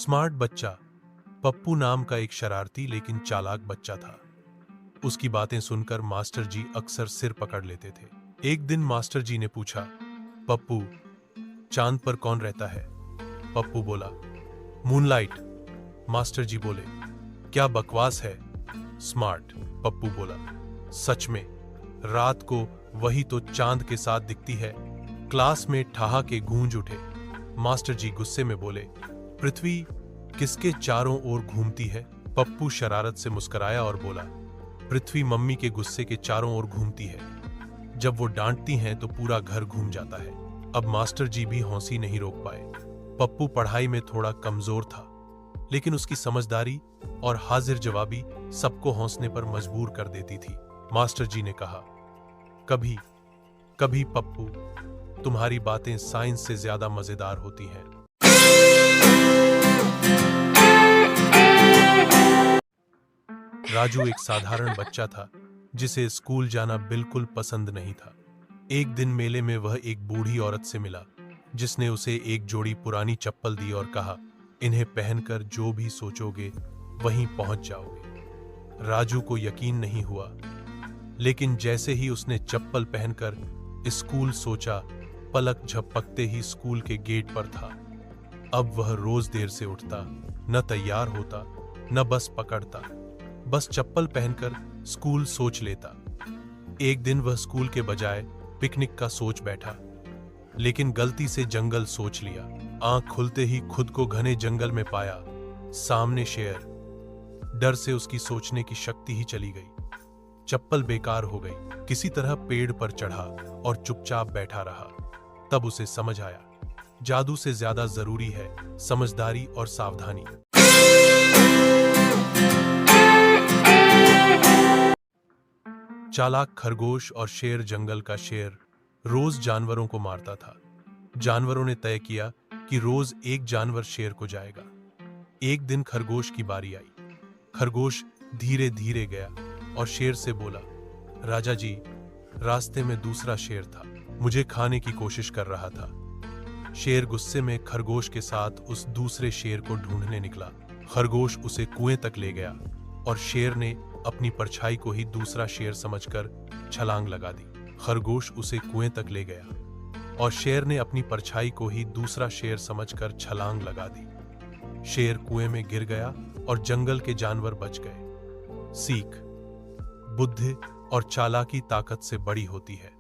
Smart बच्चा पप्पू नाम का एक शरारती लेकिन चालाक बच्चा था। उसकी बातें सुनकर मास्टर जी अक्सर सिर पकड़ लेते थे। एक दिन मास्टर जी ने पूछा, पप्पू, चांद पर कौन रहता है? पप्पू बोला, मूनलाइट। मास्टर जी बोले, क्या बकवास है? स्मार्ट पप्पू बोला, सच में, रात को वही तो चांद के साथ दिखती है। क्लास में ठहाके गूंज उठे। मास्टर जी गुस्से में बोले, पृथ्वी किसके चारों ओर घूमती है? पप्पू शरारत से मुस्कुराया और बोला, पृथ्वी मम्मी के गुस्से के चारों ओर घूमती है। जब वो डांटती हैं तो पूरा घर घूम जाता है। अब मास्टर जी भी हंसी नहीं रोक पाए। पप्पू पढ़ाई में थोड़ा कमजोर था, लेकिन उसकी समझदारी और हाजिर जवाबी सबको हंसने पर मजबूर कर देती थी। मास्टर जी ने कहा, कभी कभी पप्पू, तुम्हारी बातें साइंस से ज्यादा मजेदार होती हैं। राजू एक साधारण बच्चा था जिसे स्कूल जाना बिल्कुल पसंद नहीं था। एक दिन मेले में वह एक बूढ़ी औरत से मिला जिसने उसे एक जोड़ी पुरानी चप्पल दी और कहा, इन्हें पहनकर जो भी सोचोगे वहीं पहुंच जाओगे। राजू को यकीन नहीं हुआ, लेकिन जैसे ही उसने चप्पल पहनकर स्कूल सोचा, पलक झपकते ही स्कूल के गेट पर था। अब वह रोज देर से उठता, न तैयार होता, न बस पकड़ता, बस चप्पल पहनकर स्कूल सोच लेता। एक दिन वह स्कूल के बजाय पिकनिक का सोच बैठा, लेकिन गलती से जंगल सोच लिया। आंख खुलते ही खुद को घने जंगल में पाया, सामने शेर। डर से उसकी सोचने की शक्ति ही चली गई। चप्पल बेकार हो गई। किसी तरह पेड़ पर चढ़ा और चुपचाप बैठा रहा। तब उसे समझ आया, जादू से ज्यादा जरूरी है समझदारी और सावधानी। चालाक खरगोश और शेर जंगल का शेर रोज जानवरों को मारता था। जानवरों ने तय किया कि रोज एक जानवर शेर को जाएगा। एक दिन खरगोश की बारी आई। खरगोश धीरे धीरे गया और शेर से बोला, राजा जी, रास्ते में दूसरा शेर था, मुझे खाने की कोशिश कर रहा था। शेर गुस्से में खरगोश के साथ उस दूसरे शेर को ढूंढने निकला। खरगोश उसे कुएं तक ले गया और शेर ने अपनी परछाई को ही दूसरा शेर समझकर छलांग लगा दी। खरगोश उसे कुएं तक ले गया और शेर ने अपनी परछाई को ही दूसरा शेर समझकर छलांग लगा दी। शेर कुएं में गिर गया और जंगल के जानवर बच गए। सीख, बुद्धि और चालाकी ताकत से बड़ी होती है।